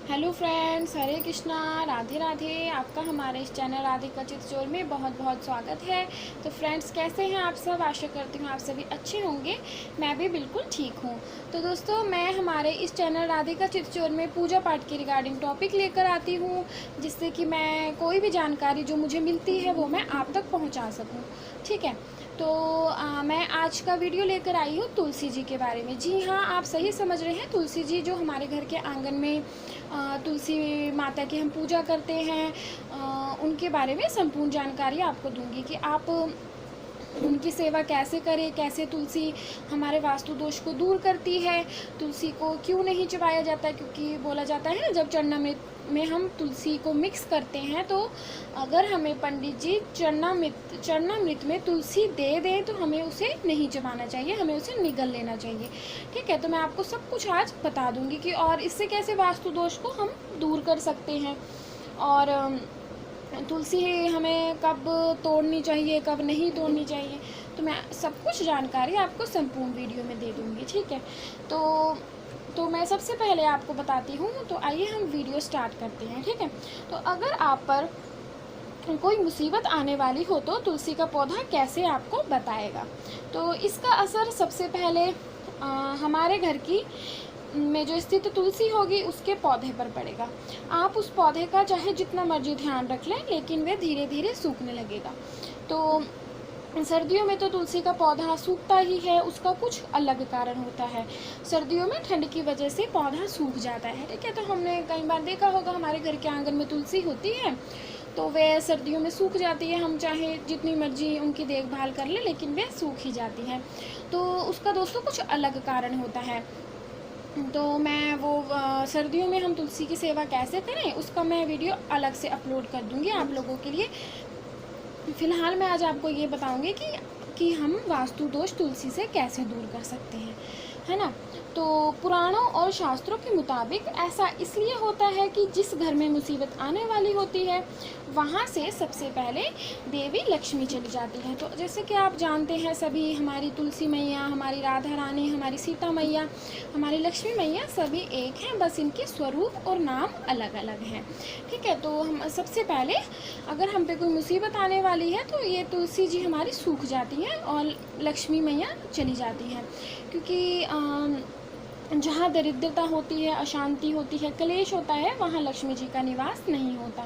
Hello friends, हरे कृष्णा, राधे राधे। आपका हमारे इस चैनल राधिका चितचोर में बहुत बहुत स्वागत है। तो फ्रेंड्स, कैसे हैं आप सब? आशा करती हूँ आप सभी अच्छे होंगे। मैं भी बिल्कुल ठीक हूँ। तो दोस्तों, मैं हमारे इस चैनल राधिका चितचोर में पूजा पाठ के रिगार्डिंग टॉपिक लेकर आती हूँ, जिससे कि मैं कोई भी जानकारी जो मुझे मिलती है वो मैं आप तक पहुँचा सकूँ। ठीक है। तो मैं आज का वीडियो लेकर आई हूँ तुलसी जी के बारे में। जी हाँ, आप सही समझ रहे हैं। तुलसी जी जो हमारे घर के आंगन में तुलसी माता की हम पूजा करते हैं, उनके बारे में संपूर्ण जानकारी आपको दूंगी कि आप उनकी सेवा कैसे करें, कैसे तुलसी हमारे वास्तु दोष को दूर करती है। तुलसी को क्यों नहीं चबाया जाता, क्योंकि बोला जाता है जब चरणामृत में हम तुलसी को मिक्स करते हैं तो अगर हमें पंडित जी चरणामृत में तुलसी दे दें तो हमें उसे नहीं चबाना चाहिए, हमें उसे निगल लेना चाहिए। ठीक है। तो मैं आपको सब कुछ आज बता दूंगी कि और इससे कैसे वास्तु दोष को हम दूर कर सकते हैं, और तुलसी हमें कब तोड़नी चाहिए, कब नहीं तोड़नी चाहिए। तो मैं सब कुछ जानकारी आपको संपूर्ण वीडियो में दे दूँगी। ठीक है। तो मैं सबसे पहले आपको बताती हूँ। तो आइए हम वीडियो स्टार्ट करते हैं। ठीक है। तो अगर आप पर कोई मुसीबत आने वाली हो तो तुलसी का पौधा कैसे आपको बताएगा। तो इसका असर सबसे पहले हमारे घर की में जो स्थित तुलसी होगी उसके पौधे पर पड़ेगा। आप उस पौधे का चाहे जितना मर्जी ध्यान रख लें, लेकिन वह धीरे धीरे सूखने लगेगा। तो सर्दियों में तो तुलसी का पौधा सूखता ही है, उसका कुछ अलग कारण होता है। सर्दियों में ठंड की वजह से पौधा सूख जाता है। ठीक है। तो हमने कई बार देखा होगा, हमारे घर के आंगन में तुलसी होती है तो वह सर्दियों में सूख जाती है। हम चाहे जितनी मर्जी उनकी देखभाल कर लें, लेकिन वह सूख ही जाती है। तो उसका दोस्तों कुछ अलग कारण होता है। तो मैं वो सर्दियों में हम तुलसी की सेवा कैसे करें उसका मैं वीडियो अलग से अपलोड कर दूंगी आप लोगों के लिए। फ़िलहाल मैं आज आपको ये बताऊंगी कि हम वास्तु दोष तुलसी से कैसे दूर कर सकते हैं, है ना। तो पुराणों और शास्त्रों के मुताबिक ऐसा इसलिए होता है कि जिस घर में मुसीबत आने वाली होती है वहाँ से सबसे पहले देवी लक्ष्मी चली जाती है। तो जैसे कि आप जानते हैं सभी, हमारी तुलसी मैया, हमारी राधा रानी, हमारी सीता मैया, हमारी लक्ष्मी मैया सभी एक हैं, बस इनके स्वरूप और नाम अलग अलग हैं। ठीक है। तो हम सबसे पहले अगर हम पे कोई मुसीबत आने वाली है तो ये तुलसी जी हमारी सूख जाती हैं और लक्ष्मी मैया चली जाती हैं, क्योंकि जहाँ दरिद्रता होती है, अशांति होती है, क्लेश होता है, वहाँ लक्ष्मी जी का निवास नहीं होता।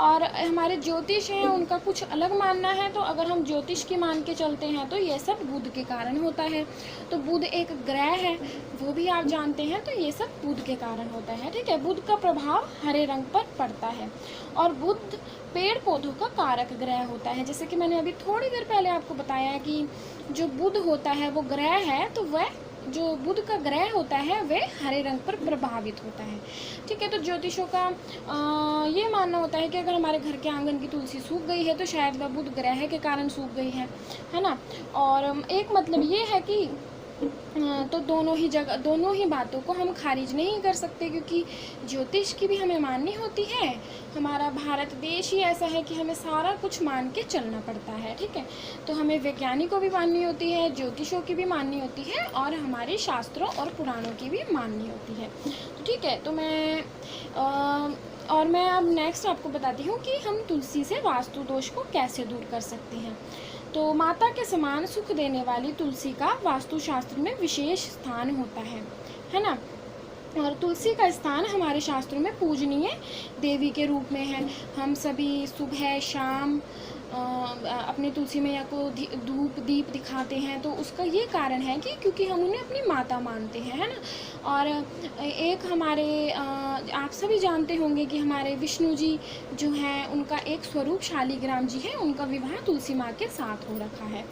और हमारे ज्योतिष हैं उनका कुछ अलग मानना है। तो अगर हम ज्योतिष की मान के चलते हैं तो ये सब बुध के कारण होता है। तो बुध एक ग्रह है, वो भी आप जानते हैं। तो ये सब बुध के कारण होता है। ठीक है। बुध का प्रभाव हरे रंग पर पड़ता है और बुध पेड़ पौधों का कारक ग्रह होता है। जैसे कि मैंने अभी थोड़ी देर पहले आपको बताया कि जो बुध होता है वो ग्रह है, तो वह जो बुध का ग्रह होता है वह हरे रंग पर प्रभावित होता है। ठीक है। तो ज्योतिषों का ये मानना होता है कि अगर हमारे घर के आंगन की तुलसी सूख गई है तो शायद वह बुध ग्रह के कारण सूख गई है ना। और एक मतलब ये है कि तो दोनों ही बातों को हम खारिज नहीं कर सकते, क्योंकि ज्योतिष की भी हमें माननी होती है। हमारा भारत देश ही ऐसा है कि हमें सारा कुछ मान के चलना पड़ता है। ठीक है। तो हमें वैज्ञानिकों भी माननी होती है, ज्योतिषों की भी माननी होती है, और हमारे शास्त्रों और पुराणों की भी माननी होती है। तो ठीक है। तो मैं अब नेक्स्ट आपको बताती हूँ कि हम तुलसी से वास्तु दोष को कैसे दूर कर सकते हैं। तो माता के समान सुख देने वाली तुलसी का वास्तुशास्त्र में विशेष स्थान होता है ना। और तुलसी का स्थान हमारे शास्त्रों में पूजनीय देवी के रूप में है। हम सभी सुबह शाम अपने तुलसी मैया को धूप दीप दिखाते हैं। तो उसका ये कारण है कि क्योंकि हम उन्हें अपनी माता मानते हैं, है ना। और एक हमारे आप सभी जानते होंगे कि हमारे विष्णु जी जो हैं उनका एक स्वरूप शालिग्राम जी है, उनका विवाह तुलसी माँ के साथ हो रखा है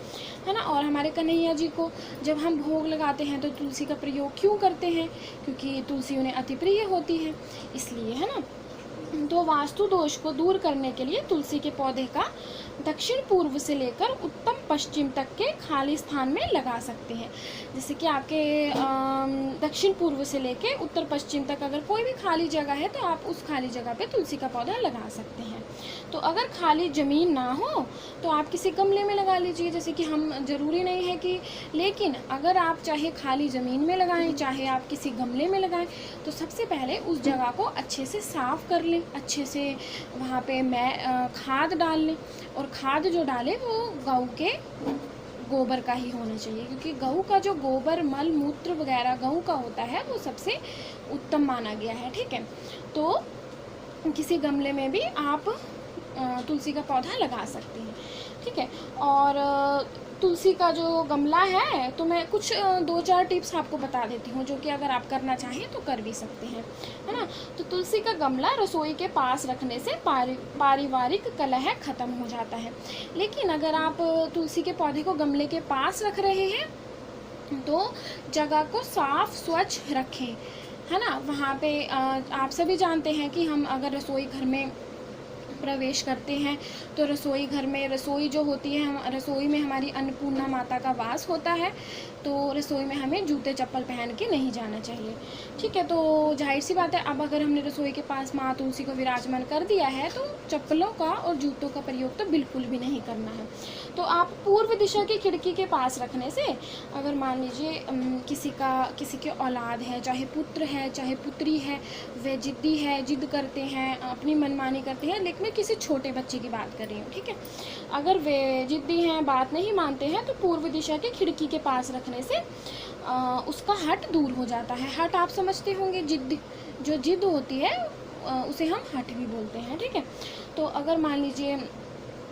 ना। और हमारे कन्हैया जी को जब हम भोग लगाते हैं तो तुलसी का प्रयोग क्यों करते हैं, क्योंकि तुलसी उन्हें अति प्रिय होती है, इसलिए, है ना। तो वास्तु दोष को दूर करने के लिए तुलसी के पौधे का दक्षिण पूर्व से लेकर उत्तम पश्चिम तक के खाली स्थान में लगा सकते हैं। जैसे कि आपके दक्षिण पूर्व से लेके उत्तर पश्चिम तक अगर कोई भी खाली जगह है तो आप उस खाली जगह पे तुलसी का पौधा लगा सकते हैं। तो अगर खाली ज़मीन ना हो तो आप किसी गमले में लगा लीजिए, जैसे कि हम ज़रूरी नहीं है कि, लेकिन अगर आप चाहे खाली ज़मीन में लगाएं चाहे आप किसी गमले में लगाएं तो सबसे पहले उस जगह को अच्छे से साफ़ कर लें, अच्छे से वहाँ पे खाद डाल लें। और खाद जो डालें वो गऊ के गोबर का ही होना चाहिए, क्योंकि गऊ का जो गोबर मल मूत्र वगैरह गऊ का होता है वो सबसे उत्तम माना गया है। ठीक है, तो किसी गमले में भी आप तुलसी का पौधा लगा सकते हैं। ठीक है, और तुलसी का जो गमला है तो मैं कुछ 2-4 टिप्स आपको बता देती हूँ, जो कि अगर आप करना चाहें तो कर भी सकते हैं, है ना। तो तुलसी का गमला रसोई के पास रखने से पारिवारिक कलह ख़त्म हो जाता है। लेकिन अगर आप तुलसी के पौधे को गमले के पास रख रहे हैं तो जगह को साफ स्वच्छ रखें, है ना। वहाँ पे आप सभी जानते हैं कि हम अगर रसोई घर में प्रवेश करते हैं तो रसोई घर में रसोई जो होती है, हम रसोई में हमारी अन्नपूर्णा माता का वास होता है, तो रसोई में हमें जूते चप्पल पहन के नहीं जाना चाहिए। ठीक है, तो जाहिर सी बात है अब अगर हमने रसोई के पास माँ तुलसी को विराजमान कर दिया है तो चप्पलों का और जूतों का प्रयोग तो बिल्कुल भी नहीं करना है। तो आप पूर्व दिशा की खिड़की के पास रखने से, अगर मान लीजिए किसी के औलाद है, चाहे पुत्र है चाहे पुत्री है, वे जिद्दी है, जिद करते हैं, अपनी मनमानी करते हैं, लेकिन मैं किसी छोटे बच्चे की बात कर रही हूँ। ठीक है, अगर वे जिद्दी हैं, बात नहीं मानते हैं, तो पूर्व दिशा की खिड़की के पास रखने से उसका हट दूर हो जाता है। हट आप समझते होंगे, जो जिद होती है उसे हम हट भी बोलते हैं। ठीक है, तो अगर मान लीजिए,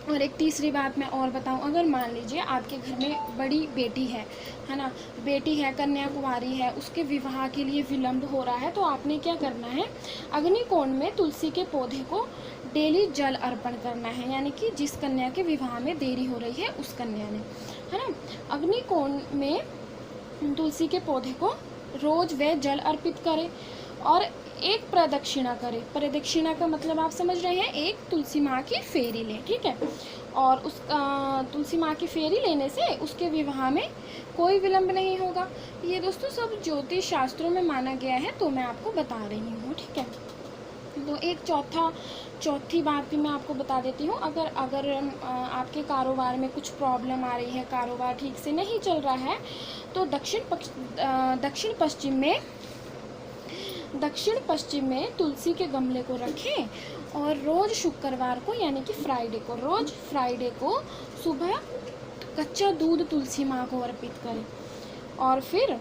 और एक तीसरी बात मैं और बताऊं, अगर मान लीजिए आपके घर में बड़ी बेटी है ना, बेटी है, कन्या कुमारी है, उसके विवाह के लिए विलम्ब हो रहा है, तो आपने क्या करना है, अग्निकोण में तुलसी के पौधे को डेली जल अर्पण करना है। यानी कि जिस कन्या के विवाह में देरी हो रही है उस कन्या ने, है ना, अग्निकोण में तुलसी के पौधे को रोज वे जल अर्पित करें और एक प्रदक्षिणा करें। प्रदक्षिणा का मतलब आप समझ रहे हैं, एक तुलसी माँ की फेरी लें। ठीक है, और उस तुलसी माँ की फेरी लेने से उसके विवाह में कोई विलंब नहीं होगा। ये दोस्तों सब ज्योतिष शास्त्रों में माना गया है, तो मैं आपको बता रही हूँ। ठीक है, तो एक चौथी बात भी मैं आपको बता देती हूँ। अगर आपके कारोबार में कुछ प्रॉब्लम आ रही है, कारोबार ठीक से नहीं चल रहा है, तो दक्षिण पश्चिम में तुलसी के गमले को रखें और रोज़ शुक्रवार को यानी कि रोज़ फ्राइडे को सुबह कच्चा दूध तुलसी माँ को अर्पित करें और फिर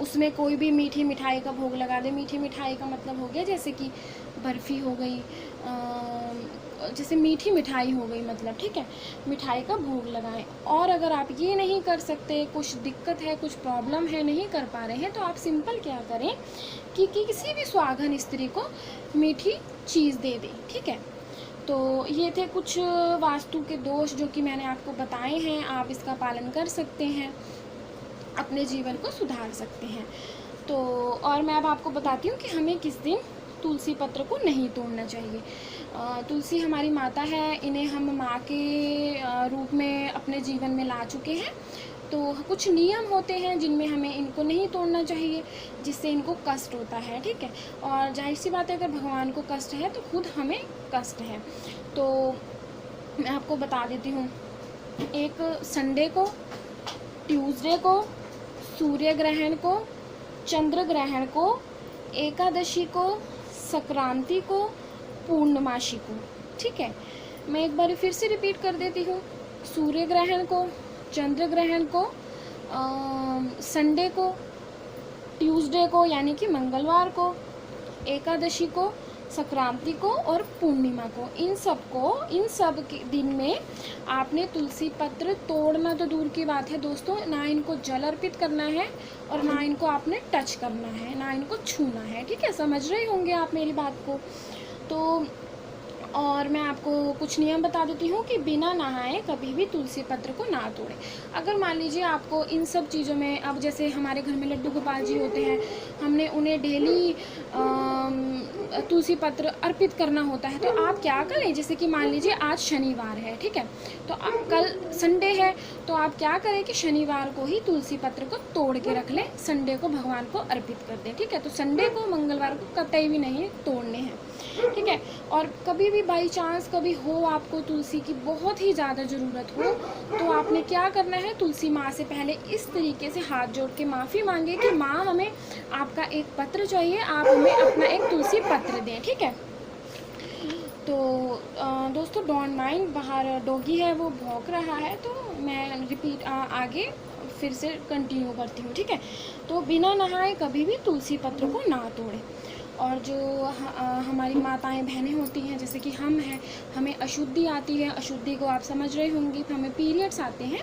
उसमें कोई भी मीठी मिठाई का भोग लगा दें। मीठी मिठाई का मतलब हो गया जैसे कि बर्फ़ी हो गई, जैसे मीठी मिठाई हो गई मतलब, ठीक है, मिठाई का भोग लगाएं। और अगर आप ये नहीं कर सकते, कुछ दिक्कत है, कुछ प्रॉब्लम है, नहीं कर पा रहे हैं, तो आप सिंपल क्या करें कि किसी भी सुहागन स्त्री को मीठी चीज़ दे दें। ठीक है, तो ये थे कुछ वास्तु के दोष जो कि मैंने आपको बताए हैं। आप इसका पालन कर सकते हैं, अपने जीवन को सुधार सकते हैं। तो और मैं अब आपको बताती हूँ कि हमें किस दिन तुलसी पत्र को नहीं तोड़ना चाहिए। तुलसी हमारी माता है, इन्हें हम माँ के रूप में अपने जीवन में ला चुके हैं। तो कुछ नियम होते हैं जिनमें हमें इनको नहीं तोड़ना चाहिए, जिससे इनको कष्ट होता है। ठीक है, और जाहिर सी बात है अगर भगवान को कष्ट है तो खुद हमें कष्ट है। तो मैं आपको बता देती हूँ, एक संडे को, ट्यूसडे को, सूर्य ग्रहण को, चंद्र ग्रहण को, एकादशी को, संक्रांति को, पूर्णमासी को। ठीक है, मैं एक बार फिर से रिपीट कर देती हूँ, सूर्य ग्रहण को, चंद्र ग्रहण को, संडे को, ट्यूसडे को यानी कि मंगलवार को, एकादशी को, संक्रांति को और पूर्णिमा को। इन सब के दिन में आपने तुलसी पत्र तोड़ना तो दूर की बात है दोस्तों, ना इनको जल अर्पित करना है और ना इनको आपने टच करना है, ना इनको छूना है। ठीक है, समझ रहे होंगे आप मेरी बात को। तो और मैं आपको कुछ नियम बता देती हूँ कि बिना नहाए कभी भी तुलसी पत्र को ना तोड़ें। अगर मान लीजिए आपको इन सब चीज़ों में, अब जैसे हमारे घर में लड्डू गोपाल जी होते हैं, हमने उन्हें डेली तुलसी पत्र अर्पित करना होता है, तो आप क्या करें, जैसे कि मान लीजिए आज शनिवार है, ठीक है, तो आप कल संडे है, तो आप क्या करें कि शनिवार को ही तुलसी पत्र को तोड़ के रख लें, संडे को भगवान को अर्पित कर दें, ठीक है। तो संडे को, मंगलवार को कतई भी नहीं तोड़ने हैं, ठीक है। और कभी भी बाई चांस कभी हो आपको तुलसी की बहुत ही ज़्यादा ज़रूरत हो, तो आपने क्या करना है, तुलसी माँ से पहले इस तरीके से हाथ जोड़ के माफ़ी मांगे कि माँ हमें आपका एक पत्र चाहिए, आप हमें अपना एक तुलसी पत्र दें, ठीक है। तो दोस्तों डोंट माइंड, बाहर डॉगी है वो भौंक रहा है, तो मैं रिपीट आगे फिर से कंटिन्यू करती हूँ, ठीक है। तो बिना नहाए कभी भी तुलसी पत्र को ना तोड़ें। और जो हमारी माताएं बहनें होती हैं, जैसे कि हम हैं, हमें अशुद्धि आती है, अशुद्धि को आप समझ रहे होंगे, तो हमें पीरियड्स आते हैं,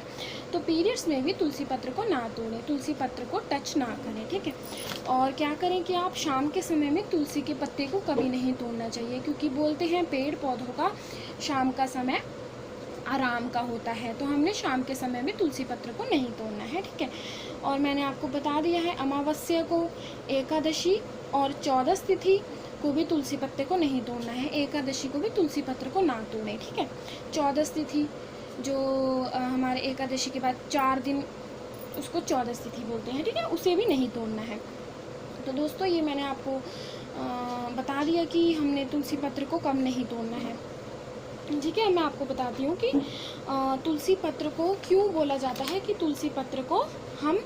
तो पीरियड्स में भी तुलसी पत्र को ना तोड़ें, तुलसी पत्र को टच ना करें, ठीक है। और क्या करें कि आप शाम के समय में तुलसी के पत्ते को कभी नहीं तोड़ना चाहिए, क्योंकि बोलते हैं पेड़ पौधों का शाम का समय आराम का होता है, तो हमने शाम के समय में तुलसी पत्र को नहीं तोड़ना है, ठीक है। और मैंने आपको बता दिया है, अमावस्या को, एकादशी और 14 तिथि को भी तुलसी पत्ते को नहीं तोड़ना है, एकादशी को भी तुलसी पत्र को ना तोड़ें, ठीक है। 14 तिथि जो हमारे एकादशी के बाद 4 दिन, उसको 14 तिथि बोलते हैं, ठीक है, उसे भी नहीं तोड़ना है। तो दोस्तों ये मैंने आपको बता दिया कि हमने तुलसी पत्र को कब नहीं तोड़ना है, ठीक है। मैं आपको बताती हूँ कि तुलसी पत्र को क्यों बोला जाता है कि तुलसी पत्र को हम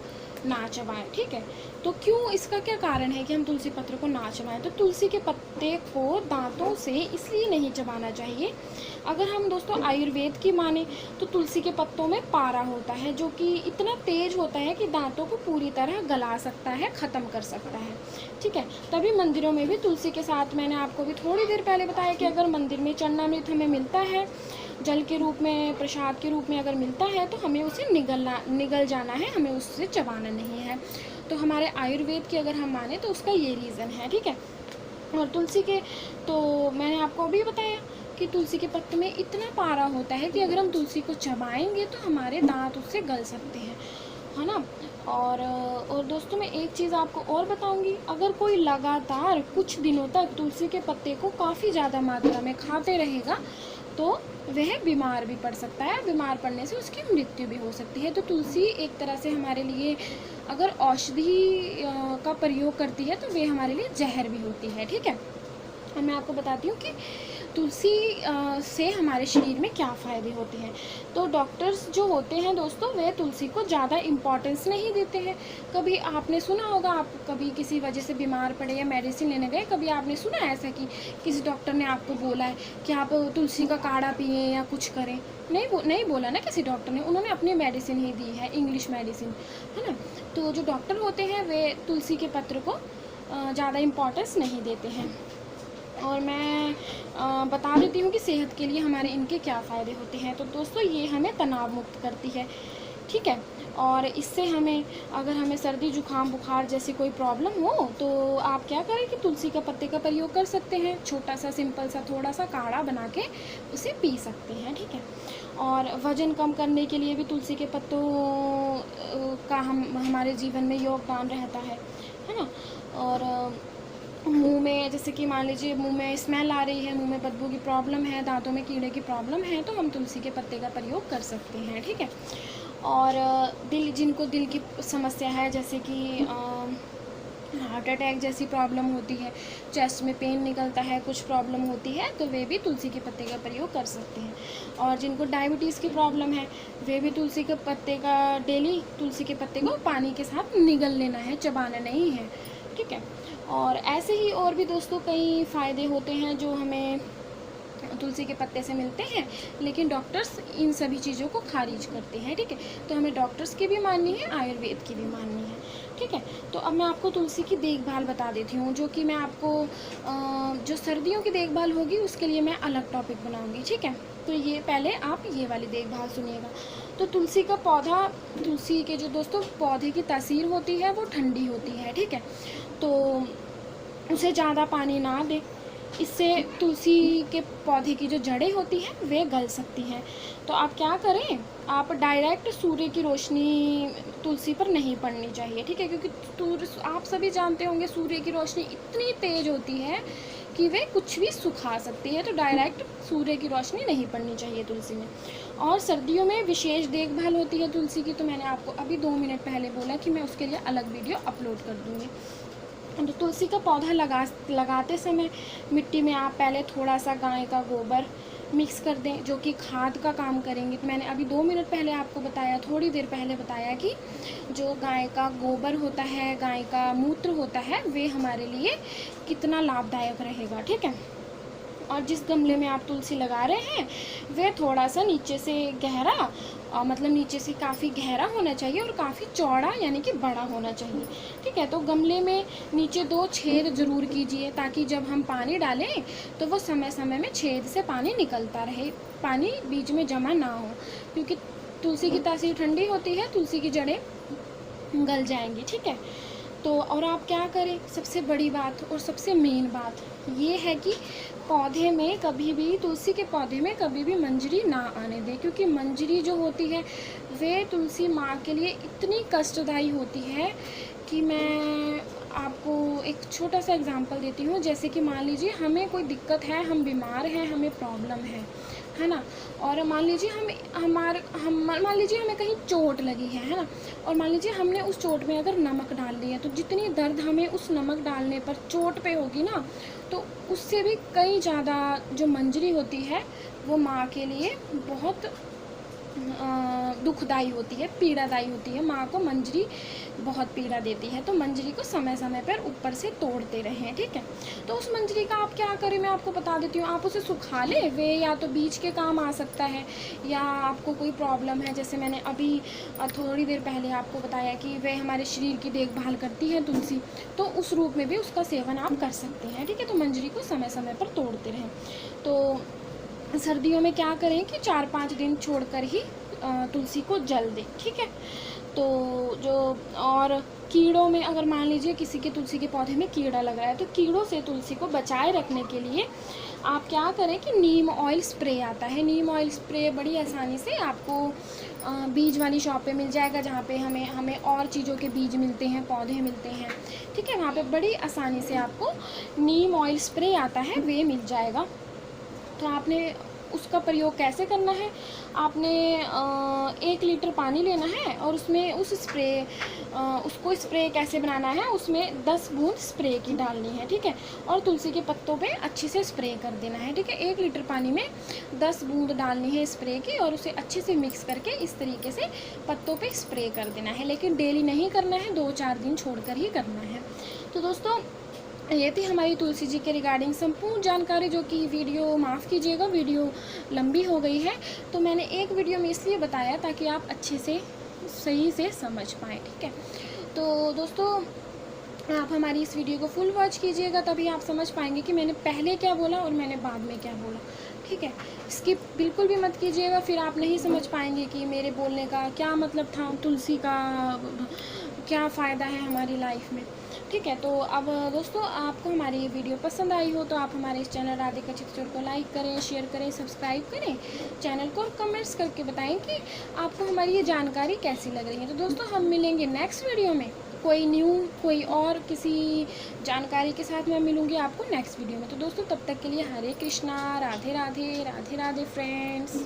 ना चबाएं, ठीक है। तो क्यों, इसका क्या कारण है कि हम तुलसी पत्र को ना चबाएं। तो तुलसी के पत्ते को दांतों से इसलिए नहीं चबाना चाहिए, अगर हम दोस्तों आयुर्वेद की माने तो तुलसी के पत्तों में पारा होता है, जो कि इतना तेज होता है कि दांतों को पूरी तरह गला सकता है, ख़त्म कर सकता है, ठीक है। तभी मंदिरों में भी तुलसी के साथ, मैंने आपको भी थोड़ी देर पहले बताया कि अगर मंदिर में चरणामृत हमें मिलता है जल के रूप में, प्रसाद के रूप में अगर मिलता है, तो हमें उसे निगल जाना है, हमें उससे चबाना नहीं है। तो हमारे आयुर्वेद की अगर हम माने तो उसका ये रीज़न है, ठीक है। और तुलसी के, तो मैंने आपको अभी बताया कि तुलसी के पत्ते में इतना पारा होता है कि अगर हम तुलसी को चबाएंगे तो हमारे दांत उससे गल सकते हैं, है ना। और दोस्तों मैं एक चीज़ आपको और बताऊंगी, अगर कोई लगातार कुछ दिनों तक तुलसी के पत्ते को काफ़ी ज़्यादा मात्रा में खाते रहेगा, तो वह बीमार भी पड़ सकता है, बीमार पड़ने से उसकी मृत्यु भी हो सकती है। तो तुलसी एक तरह से हमारे लिए अगर औषधि का प्रयोग करती है, तो वे हमारे लिए जहर भी होती है, ठीक है। और मैं आपको बताती हूँ कि तुलसी से हमारे शरीर में क्या फ़ायदे होते हैं। तो डॉक्टर्स जो होते हैं दोस्तों, वे तुलसी को ज़्यादा इम्पोर्टेंस नहीं देते हैं। कभी आपने सुना होगा, आप कभी किसी वजह से बीमार पड़े या मेडिसिन लेने गए, कभी आपने सुना है ऐसा कि किसी डॉक्टर ने आपको बोला है कि आप तुलसी का काढ़ा पिए या कुछ करें? नहीं बोला ना किसी डॉक्टर ने, उन्होंने अपनी मेडिसिन ही दी है, इंग्लिश मेडिसिन, है ना। तो जो डॉक्टर होते हैं वे तुलसी के पत्र को ज़्यादा इम्पोर्टेंस नहीं देते हैं। और मैं बता देती हूँ कि सेहत के लिए हमारे इनके क्या फ़ायदे होते हैं। तो दोस्तों ये हमें तनाव मुक्त करती है, ठीक है। और इससे हमें, अगर हमें सर्दी जुकाम बुखार जैसी कोई प्रॉब्लम हो, तो आप क्या करें कि तुलसी का पत्ते का प्रयोग कर सकते हैं, छोटा सा सिंपल सा थोड़ा सा काढ़ा बना के उसे पी सकते हैं, ठीक है। और वज़न कम करने के लिए भी तुलसी के पत्तों का हमारे जीवन में योगदान रहता है ना। और मुंह में, जैसे कि मान लीजिए मुंह में स्मेल आ रही है, मुंह में बदबू की प्रॉब्लम है, दांतों में कीड़े की प्रॉब्लम है, तो हम तुलसी के पत्ते का प्रयोग कर सकते हैं, ठीक है। और जिनको दिल की समस्या है, जैसे कि हार्ट अटैक जैसी प्रॉब्लम होती है, चेस्ट में पेन निकलता है, कुछ प्रॉब्लम होती है, तो वे भी तुलसी के पत्ते का प्रयोग कर सकते हैं। और जिनको डायबिटीज़ की प्रॉब्लम है, वे भी तुलसी के पत्ते का, डेली तुलसी के पत्ते को पानी के साथ निगल लेना है, चबाना नहीं है, ठीक है। और ऐसे ही और भी दोस्तों कई फ़ायदे होते हैं जो हमें तुलसी के पत्ते से मिलते हैं, लेकिन डॉक्टर्स इन सभी चीज़ों को खारिज करते हैं, ठीक है। तो हमें डॉक्टर्स की भी माननी है, आयुर्वेद की भी माननी है, ठीक है। तो अब मैं आपको तुलसी की देखभाल बता देती हूँ, जो कि मैं आपको जो सर्दियों की देखभाल होगी उसके लिए मैं अलग टॉपिक बनाऊँगी, ठीक है। तो ये पहले आप ये वाली देखभाल सुनिएगा। तो तुलसी का पौधा, तुलसी के जो दोस्तों पौधे की तासीर होती है वो ठंडी होती है, ठीक है। तो उसे ज़्यादा पानी ना दें, इससे तुलसी के पौधे की जो जड़ें होती हैं वे गल सकती हैं। तो आप क्या करें, आप डायरेक्ट सूर्य की रोशनी तुलसी पर नहीं पड़नी चाहिए, ठीक है, क्योंकि आप सभी जानते होंगे सूर्य की रोशनी इतनी तेज़ होती है कि वे कुछ भी सुखा सकती है, तो डायरेक्ट सूर्य की रोशनी नहीं पड़नी चाहिए तुलसी में। और सर्दियों में विशेष देखभाल होती है तुलसी की, तो मैंने आपको अभी 2 मिनट पहले बोला कि मैं उसके लिए अलग वीडियो अपलोड कर दूँगी। तो तुलसी का पौधा लगाते समय मिट्टी में आप पहले थोड़ा सा गाय का गोबर मिक्स कर दें, जो कि खाद का काम करेंगे। तो मैंने अभी 2 मिनट पहले आपको बताया, थोड़ी देर पहले बताया कि जो गाय का गोबर होता है, गाय का मूत्र होता है, वे हमारे लिए कितना लाभदायक रहेगा, ठीक है। और जिस गमले में आप तुलसी लगा रहे हैं वह थोड़ा सा नीचे से गहरा, मतलब नीचे से काफ़ी गहरा होना चाहिए और काफ़ी चौड़ा यानी कि बड़ा होना चाहिए, ठीक है। तो गमले में नीचे 2 छेद ज़रूर कीजिए, ताकि जब हम पानी डालें तो वो समय समय में छेद से पानी निकलता रहे, पानी बीच में जमा ना हो, क्योंकि तुलसी की तासीर ठंडी होती है, तुलसी की जड़ें गल जाएंगी, ठीक है। तो और आप क्या करें, सबसे बड़ी बात और सबसे मेन बात ये है कि पौधे में कभी भी, तुलसी के पौधे में कभी भी मंजरी ना आने दें, क्योंकि मंजरी जो होती है वे तुलसी माँ के लिए इतनी कष्टदायी होती है कि मैं आपको एक छोटा सा एग्जांपल देती हूँ। जैसे कि मान लीजिए हमें कोई दिक्कत है, हम बीमार हैं, हमें प्रॉब्लम है ना, और मान लीजिए मान लीजिए हमें कहीं चोट लगी है ना, और मान लीजिए हमने उस चोट में अगर नमक डाल दिया, तो जितनी दर्द हमें उस नमक डालने पर चोट पे होगी ना, तो उससे भी कई ज़्यादा जो मंजरी होती है वो माँ के लिए बहुत दुखदाई होती है, पीड़ादायी होती है। माँ को मंजरी बहुत पीड़ा देती है, तो मंजरी को समय समय पर ऊपर से तोड़ते रहें, ठीक है। तो उस मंजरी का आप क्या करें, मैं आपको बता देती हूँ। आप उसे सुखा लें, वे या तो बीज के काम आ सकता है, या आपको कोई प्रॉब्लम है, जैसे मैंने अभी थोड़ी देर पहले आपको बताया कि वे हमारे शरीर की देखभाल करती है तुलसी, तो उस रूप में भी उसका सेवन आप कर सकते हैं, ठीक है। तो मंजरी को समय समय पर तोड़ते रहें। तो सर्दियों में क्या करें कि 4-5 दिन छोड़कर ही तुलसी को जल दें, ठीक है। तो जो और कीड़ों में, अगर मान लीजिए किसी के तुलसी के पौधे में कीड़ा लग रहा है, तो कीड़ों से तुलसी को बचाए रखने के लिए आप क्या करें कि नीम ऑयल स्प्रे आता है। नीम ऑयल स्प्रे बड़ी आसानी से आपको बीज वाली शॉप पे मिल जाएगा, जहाँ पे हमें और चीज़ों के बीज मिलते हैं, पौधे मिलते हैं, ठीक है। वहाँ पे बड़ी आसानी से आपको नीम ऑयल स्प्रे आता है, वे मिल जाएगा। तो आपने उसका प्रयोग कैसे करना है, आपने 1 लीटर पानी लेना है और उसमें उसको स्प्रे कैसे बनाना है, उसमें 10 बूंद स्प्रे की डालनी है, ठीक है। और तुलसी के पत्तों पे अच्छे से स्प्रे कर देना है, ठीक है। 1 लीटर पानी में 10 बूंद डालनी है स्प्रे की, और उसे अच्छे से मिक्स करके इस तरीके से पत्तों पे स्प्रे कर देना है। लेकिन डेली नहीं करना है, 2-4 दिन छोड़कर ही करना है। तो दोस्तों, ये थी हमारी तुलसी जी के रिगार्डिंग संपूर्ण जानकारी, जो कि वीडियो, माफ़ कीजिएगा, वीडियो लंबी हो गई है। तो मैंने एक वीडियो में इसलिए बताया ताकि आप अच्छे से सही से समझ पाएँ, ठीक है। तो दोस्तों, आप हमारी इस वीडियो को फुल वॉच कीजिएगा, तभी आप समझ पाएंगे कि मैंने पहले क्या बोला और मैंने बाद में क्या बोला, ठीक है। स्किप बिल्कुल भी मत कीजिएगा, फिर आप नहीं समझ पाएंगे कि मेरे बोलने का क्या मतलब था, तुलसी का क्या फ़ायदा है हमारी लाइफ में, ठीक है। तो अब दोस्तों, आपको हमारी ये वीडियो पसंद आई हो तो आप हमारे इस चैनल राधिका चित्रचूर को लाइक करें, शेयर करें, सब्सक्राइब करें चैनल को, और कमेंट्स करके बताएं कि आपको हमारी ये जानकारी कैसी लग रही है। तो दोस्तों, हम मिलेंगे नेक्स्ट वीडियो में कोई और किसी जानकारी के साथ मैं मिलूँगी आपको नेक्स्ट वीडियो में। तो दोस्तों, तब तक के लिए हरे कृष्णा, राधे राधे, राधे राधे फ्रेंड्स।